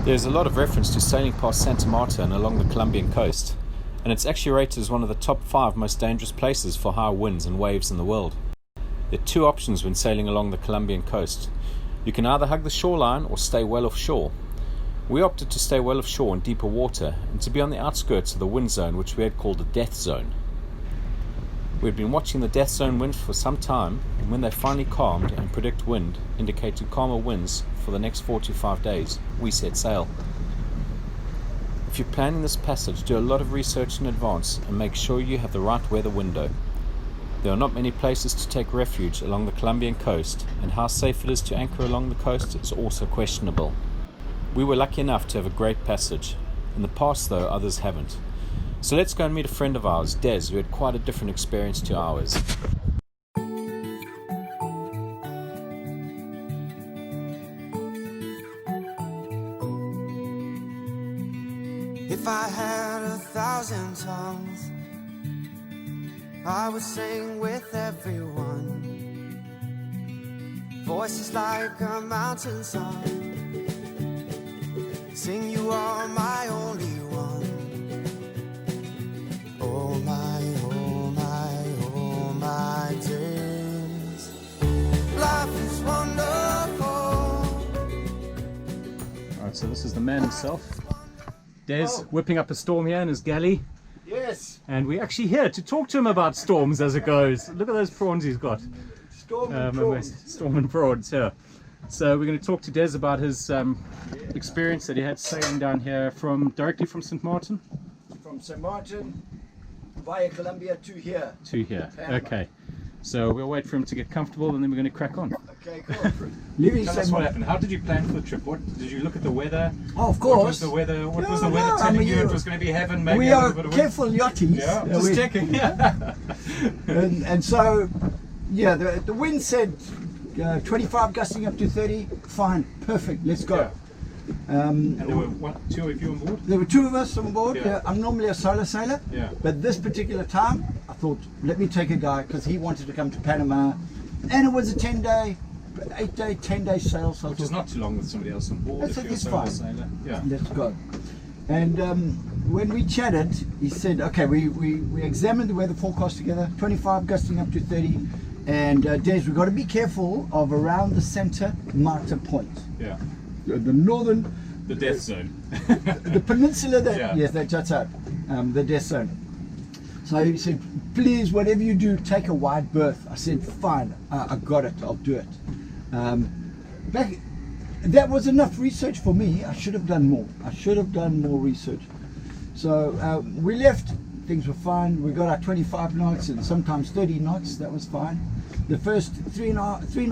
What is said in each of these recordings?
There's a lot of reference to sailing past Sint Maarten along the Colombian coast, and it's actually rated as one of the top 5 most dangerous places for high winds and waves in the world. There are 2 options when sailing along the Colombian coast. You can either hug the shoreline or stay well offshore. We opted to stay well offshore in deeper water and to be on the outskirts of the wind zone, which we had called the death zone. We had been watching the death zone winds for some time, and when they finally calmed and predict wind indicated calmer winds for the next 4 to 5 days, we set sail. If you're planning this passage, do a lot of research in advance and make sure you have the right weather window. There are not many places to take refuge along the Colombian coast, and how safe it is to anchor along the coast is also questionable. We were lucky enough to have a great passage. In the past though, others haven't. So let's go and meet a friend of ours, Des, who had quite a different experience to ours. If I had 1,000 tongues, I would sing with everyone. Voices like a mountain song, sing you are my only one. Oh my, oh my, oh my days, life is wonderful. Alright, so this is the man himself, Des, whipping up a storm here in his galley. Yes. And we're actually here to talk to him about storms as it goes. Look at those prawns he's got. Storm and prawns. Storm and prawns, yeah. So we're going to talk to Des about his experience that he had sailing down here directly from Sint Maarten. From Sint Maarten via Colombia to here. To here, Panama. okay. So we'll wait for him to get comfortable and then we're going to crack on. Okay, cool. Leaving Tell us what happened. How did you plan for the trip? What did you look at the weather? Oh, of course. What was the weather? What was the weather telling you? It was going to be heaven. Maybe we a are little bit of careful yachties. Yeah, just checking. Yeah. and so, yeah, the wind said 25 gusting up to 30. Fine, perfect. Let's go. Yeah. And there were what, 2 of you on board? There were 2 of us on board. Yeah. I'm normally a solo sailor, Yeah. but this particular time I thought, let me take a guy because he wanted to come to Panama, and it was a 10-day, 8-day, 10-day sail. So Which is not too long with somebody else on board. That's If you're a it's solo fine. sailor. Yeah. Let's go. And when we chatted, he said, okay, we examined the weather forecast together, 25 gusting up to 30. And Des, we've got to be careful of around the Sint Maarten point. Yeah. The northern... The death zone. the peninsula that... Yeah. Yes, that's out. The death zone. So he said, please, whatever you do, take a wide berth. I said, fine, I got it, I'll do it. That was enough research for me. I should have done more. I should have done more research. So we left, things were fine. We got our 25 knots and sometimes 30 knots, that was fine. The first three and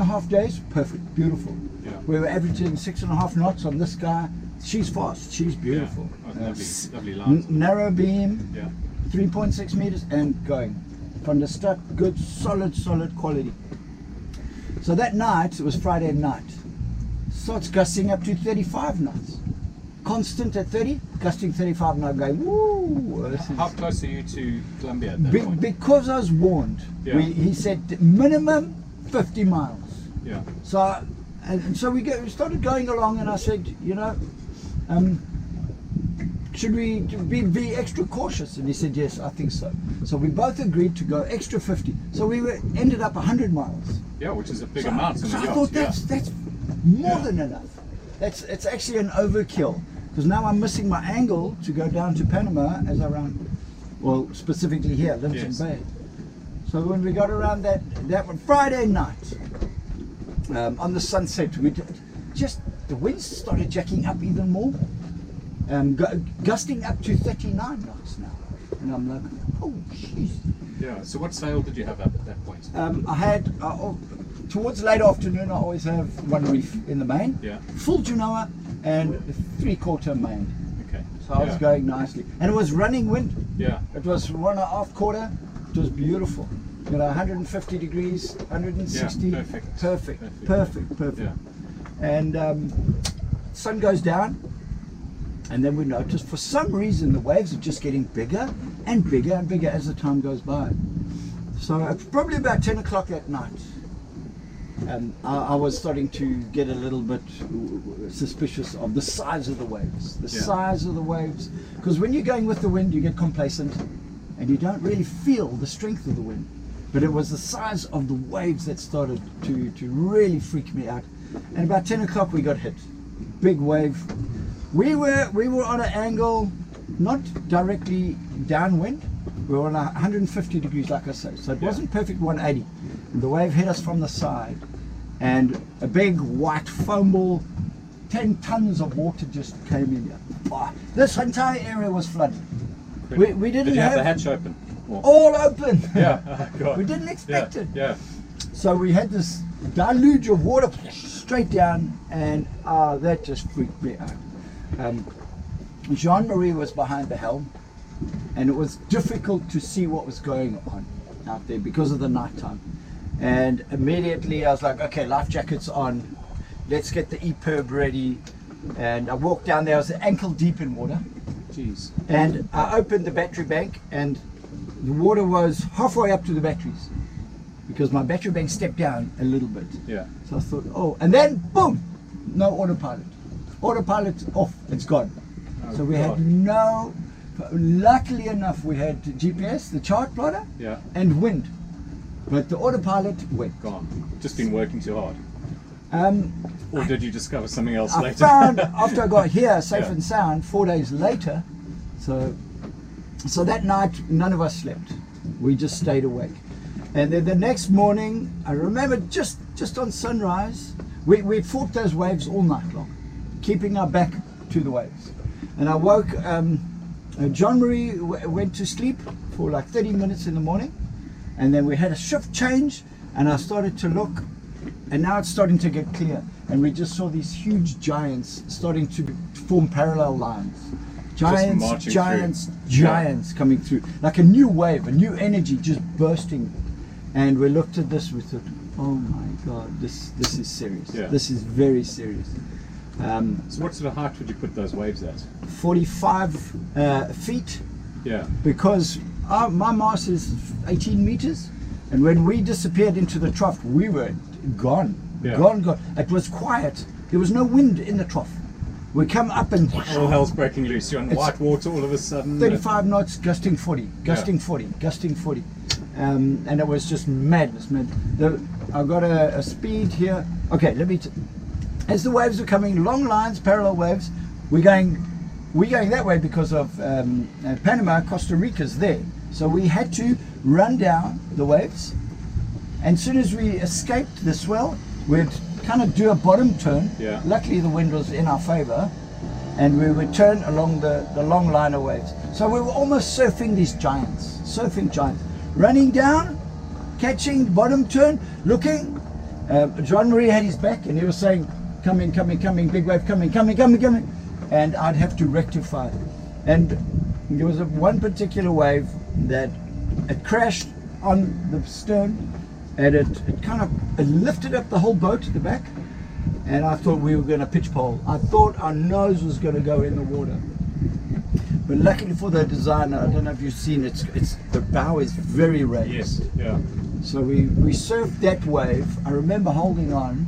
a half days, perfect, beautiful. Yeah. We were averaging 6.5 knots on this guy. She's fast, she's beautiful. Yeah. Oh, lovely lines. Narrow beam, Yeah. 3.6 meters and going. From the start, good, solid quality. So that night, it was Friday night, starts gusting up to 35 knots. Constant at 30, gusting 35 knots, going, woo! How close are you to Colombia at that point? Because I was warned, Yeah. he said minimum 50 miles. Yeah. So, and so we started going along, and I said, you know, should we be extra cautious? And he said, yes, I think so. So we both agreed to go extra 50. So we ended up 100 miles. Yeah, which is a big amount. So I thought that's more than enough. It's actually an overkill, because now I'm missing my angle to go down to Panama as I run, well, specifically here, Livingston Yes. Bay. So when we got around that one, Friday night, on the sunset, the winds started jacking up even more, gusting up to 39 knots now. And I'm like, oh, jeez. Yeah. So what sail did you have up at that point? I had, towards late afternoon, I always have one reef in the main, Yeah. full Genoa and 3/4 main. Okay. So I was going nicely. And it was running wind. Yeah. It was 1.5 quarter. It was beautiful. You know, 150 degrees, 160. Yeah, perfect. Yeah. And sun goes down. And then we noticed, for some reason, the waves are just getting bigger and bigger and bigger as the time goes by. So it's probably about 10 o'clock at night. I was starting to get a little bit suspicious of the size of the waves. Size of the waves, because when you're going with the wind, you get complacent, and you don't really feel the strength of the wind. But it was the size of the waves that started to really freak me out. And about 10 o'clock we got hit. Big wave. We were on an angle, not directly downwind. We were on 150 degrees, like I say. So it wasn't perfect 180. And the wave hit us from the side. And a big white foam ball, 10 tons of water just came in here. Oh, this entire area was flooded. We didn't Did you have the have hatch open? Or? all open. Yeah. Oh, God. We didn't expect it. Yeah. So we had this deluge of water straight down, and that just freaked me out. Jean-Marie was behind the helm, and it was difficult to see what was going on out there because of the night time. And immediately I was like, okay, life jackets on, let's get the EPIRB ready. And I walked down there, I was ankle deep in water. Jeez. And I opened the battery bank, and the water was halfway up to the batteries because my battery bank stepped down a little bit. Yeah. So I thought, oh, and then boom, no autopilot. Autopilot's off, it's gone. Oh, so we God. had no, luckily enough, we had GPS, the chart plotter, Yeah. and wind. But the autopilot went. Gone. Just been working too hard. Or did you discover something else I later? found after I got here safe Yeah. and sound 4 days later. So that night none of us slept. We just stayed awake. And then the next morning, I remember just on sunrise, we fought those waves all night long, keeping our back to the waves. And I woke. Jean-Marie went to sleep for like 30 minutes in the morning, and then we had a shift change, and I started to look. And now it's starting to get clear, and we just saw these huge giants starting to form parallel lines. marching Giants coming through, like a new wave, a new energy just bursting. And we looked at this, we thought, oh my God, this is serious. Yeah. This is very serious. So what sort of height would you put those waves at? 45 feet, Yeah. because my mast is 18 meters, and when we disappeared into the trough, we were gone. Yeah. Gone. It was quiet. There was no wind in the trough. We come up and All hell's breaking loose. You're on It's white water all of a sudden. 35 knots, gusting 40, gusting Yeah. 40, gusting 40. And it was just madness, man. I got a speed here. Okay, as the waves are coming, long lines, parallel waves, we're going that way because of Panama. Costa Rica's there. So we had to run down the waves. And as soon as we escaped the swell, we'd kind of do a bottom turn. Yeah. Luckily the wind was in our favor, and we would turn along the long line of waves. So we were almost surfing these giants, running down, catching, bottom turn, looking. Jean-Marie had his back, and he was saying, coming, big wave coming. And I'd have to rectify it. And there was one particular wave that it crashed on the stern, and it lifted up the whole boat at the back, and I thought we were going to pitch pole. I thought our nose was going to go in the water. But luckily for the designer, I don't know if you've seen it, the bow is very raised. Yes. Yeah. So we surfed that wave. I remember holding on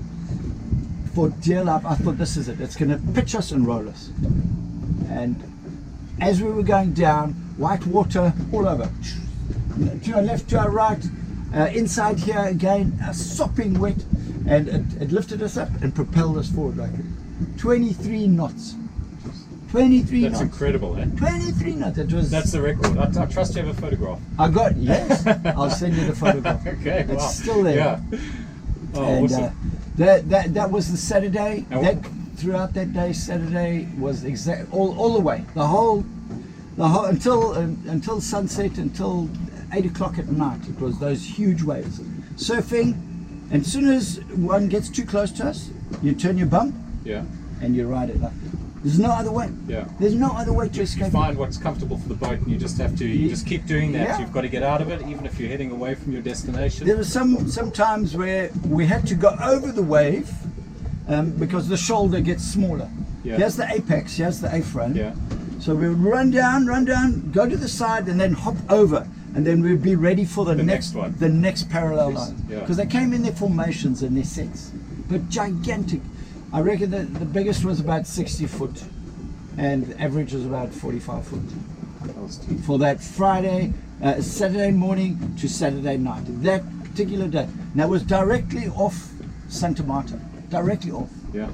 for dear life. I thought, this is it. It's going to pitch us and roll us. And as we were going down, white water all over. To our left, to our right, inside here again, sopping wet. And it lifted us up and propelled us forward like 23 knots. 23 That's knots. incredible, eh? 23 knots. That's the record. I trust you have a photograph. Yes. I'll send you the photograph. Okay. It's wow. still there. Yeah. Oh, And awesome. that was the Saturday. And Throughout that day, Saturday was exact all the way. The whole until sunset, until 8 o'clock at night. It was those huge waves, surfing. And as soon as one gets too close to us, you turn your bump Yeah. and you ride it like that. There's no other way. Yeah. There's no other way to You escape. find what's comfortable for the boat, and you just have to. You just keep doing that. Yeah. You've got to get out of it, even if you're heading away from your destination. There were some times where we had to go over the wave because the shoulder gets smaller. Yeah. Here's the apex, here's the A-frame. Yeah. So we would run down, go to the side, and then hop over and then we'd be ready for the next one. the next parallel Yes, line, yeah. because they came in their formations and their sets, but gigantic. I reckon that the biggest was about 60 foot, and the average was about 45 foot for that Saturday morning to Saturday night. That particular day. Now it was directly off Sint Maarten, directly off Yeah.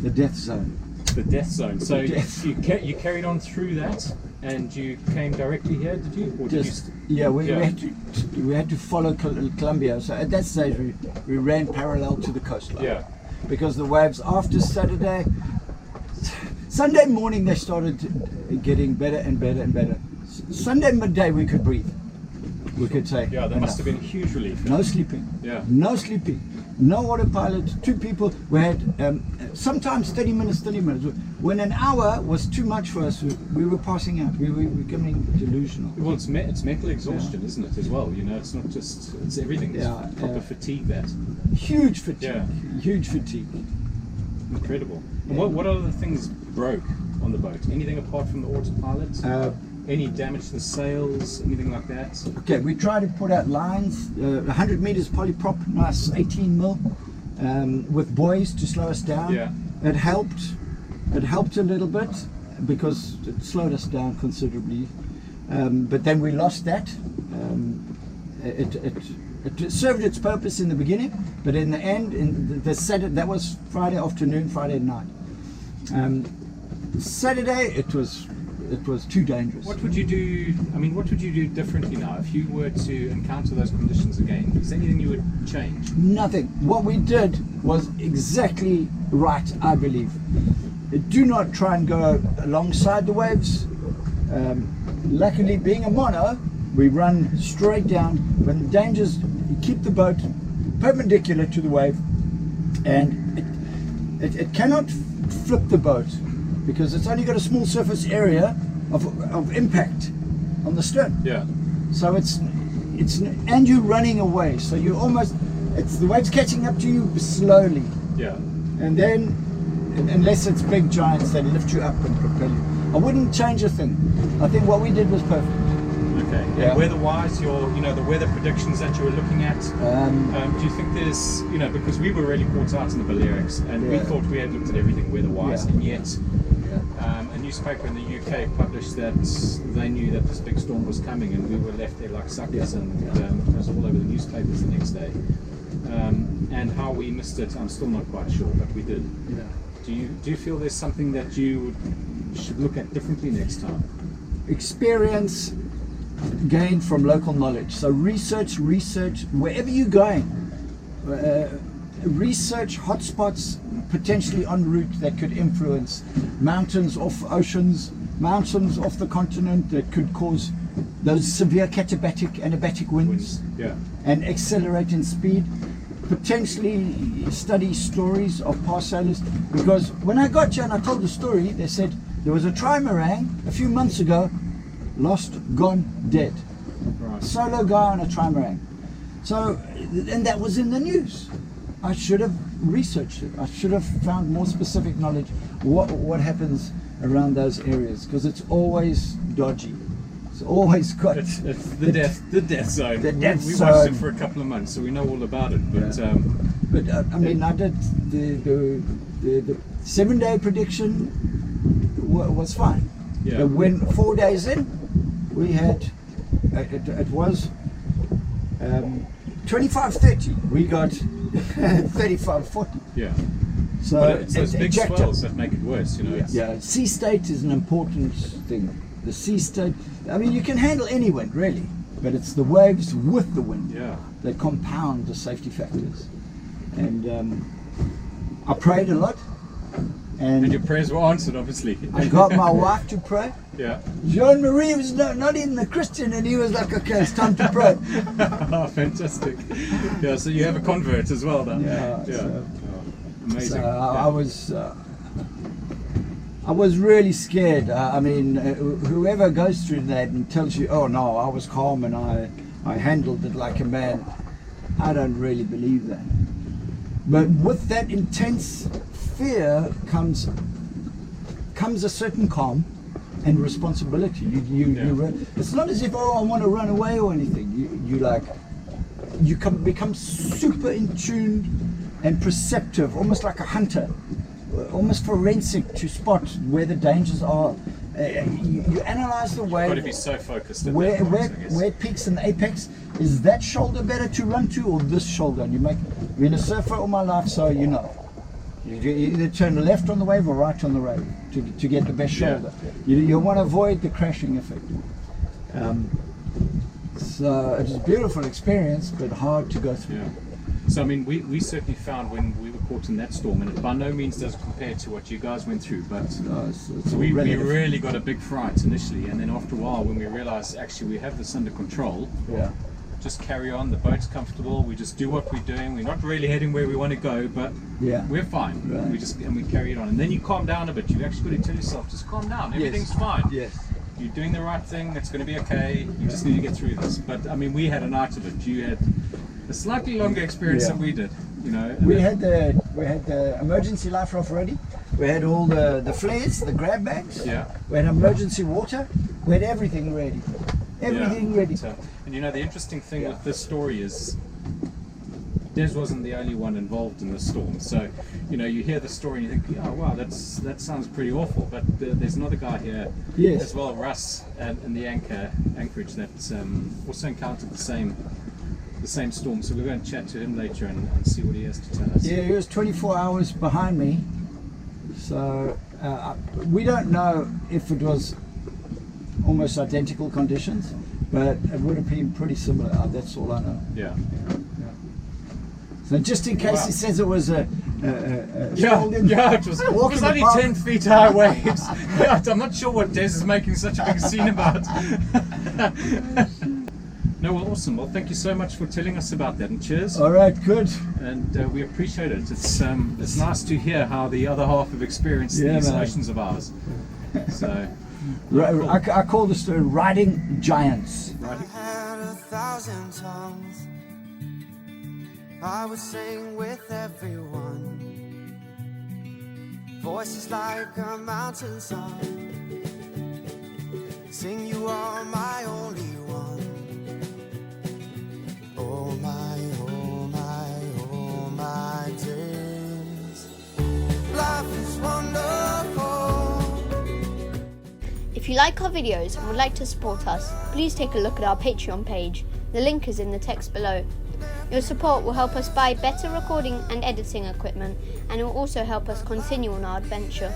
the death zone. The death zone. So death. you carried on through that, and you came directly here, did you? Or did Just, you yeah, we had to follow Colombia. So at that stage we ran parallel to the coastline. Yeah. Because the waves after Sunday morning they started getting better and better and better. Sunday midday we could breathe. We could say. Yeah, that must have been a huge relief. No sleeping. Yeah. No sleeping. No autopilot. 2 people. We had sometimes 30 minutes. When an hour was too much for us, we were passing out. We were becoming delusional. Well, it's mental exhaustion, isn't it, as well? You know, it's not just, it's everything. It's proper fatigue, that. Huge fatigue. Yeah. Huge fatigue. Incredible. And what other things broke on the boat? Anything apart from the autopilot? Any damage to the sails? Anything like that? Okay, we tried to put out lines, 100 meters polyprop, nice 18 mil, with buoys to slow us down. Yeah. It helped. It helped a little bit because it slowed us down considerably. But then we lost that. It served its purpose in the beginning, but in the end, that was Friday afternoon, Friday night. Saturday, it was too dangerous. What would you do? I mean, what would you do differently now if you were to encounter those conditions again? Is there anything you would change? Nothing. What we did was exactly right, I believe. Do not try and go alongside the waves. Luckily, being a mono, we run straight down. When the dangers, you keep the boat perpendicular to the wave, and it cannot flip the boat because it's only got a small surface area of impact on the stern. Yeah. So and you're running away. So you it's the waves catching up to you slowly. Yeah. And then, unless it's big giants, they lift you up and propel you. I wouldn't change a thing. I think what we did was perfect. Okay. Yeah. And weather-wise, the weather predictions that you were looking at, do you think there's, because we were really caught out in the Balearics, and we thought we had looked at everything weather-wise, and yet a newspaper in the UK published that they knew that this big storm was coming, and we were left there like suckers, and it was all over the newspapers the next day. And how we missed it, I'm still not quite sure, but we did. Yeah. Do you feel there's something that you should look at differently next time? Experience gained from local knowledge. So research wherever you're going. Research hotspots potentially en route that could influence mountains off oceans, mountains off the continent that could cause those severe katabatic and abatic winds. Yeah. And accelerate in speed. Potentially study stories of past sailors, because when I got here and I told the story, they said there was a trimarang a few months ago, lost, gone, dead. Right. Solo guy on a trimarang. So, and that was in the news. I should have researched it. I should have found more specific knowledge what happens around those areas, because it's always dodgy. It's always got it's the death zone. The death we zone. watched it for a couple of months, so we know all about it. But I mean, I did the 7-day prediction was fine. Yeah. But when 4 days in, we had it was 25-30. We got 35-40. Yeah. So but it's those big ejector. swells that make it worse, Yeah, sea state is an important thing. The sea state, I mean, you can handle any wind really, but it's the waves with the wind that compound the safety factors. And I prayed a lot, and your prayers were answered, obviously. I got my wife to pray. Yeah. Jean-Marie was not even a Christian, and he was like, okay, it's time to pray. Oh, fantastic. Yeah, so you have a convert as well then. Yeah. So, amazing. So I was really scared. I mean, whoever goes through that and tells you, oh no, I was calm and I handled it like a man, I don't really believe that. But with that intense fear comes a certain calm and responsibility. It's not as if, oh, I want to run away or anything. You become super in tune and perceptive, almost like a hunter, almost forensic to spot where the dangers are. You analyze the wave. Got to be so focused. Where it peaks in the apex. Is that shoulder better to run to or this shoulder? And I've been a surfer all my life, so you know. You either turn left on the wave or right on the wave to get the best shoulder. You want to avoid the crashing effect. So it's a beautiful experience, but hard to go through. Yeah. So I mean, we certainly found when we were caught in that storm, and it by no means does compare to what you guys went through, but we really got a big fright initially, and then after a while, when we realised actually we have this under control, just carry on. The boat's comfortable. We just do what we're doing. We're not really heading where we want to go, but we're fine. Right. We carry it on, and then you calm down a bit. You actually got to tell yourself, just calm down. Everything's fine. Yes. You're doing the right thing. It's going to be okay. You just need to get through this. But I mean, we had a night of it. You had a slightly longer experience than we did. You know. We had the emergency life raft ready. We had all the flares, the grab bags. Yeah. We had emergency water. We had everything ready. Everything ready. So, and you know, the interesting thing with this story is Des wasn't the only one involved in the storm. So, you know, you hear the story and you think, oh wow, that sounds pretty awful. But there's another guy here as well, Russ, in the anchorage that also encountered the same storm. So we're going to chat to him later and see what he has to tell us. Yeah, he was 24 hours behind me. So we don't know if it was almost identical conditions, but it would have been pretty similar. That's all I know. Yeah. So just in case he says it was a it was only 10 feet high waves. I'm not sure what Des is making such a big scene about. No, well, awesome. Well, thank you so much for telling us about that, and cheers. All right, good. And we appreciate it. It's nice to hear how the other half have experienced these oceans of ours. So, cool. I call this story Riding Giants. I had 1,000 tongues. I would sing with everyone. Voices like a mountain song. Sing, you are my only one. Oh my, oh my, oh my days. Life is wonderful. If you like our videos and would like to support us, please take a look at our Patreon page. The link is in the text below. Your support will help us buy better recording and editing equipment, and it will also help us continue on our adventure.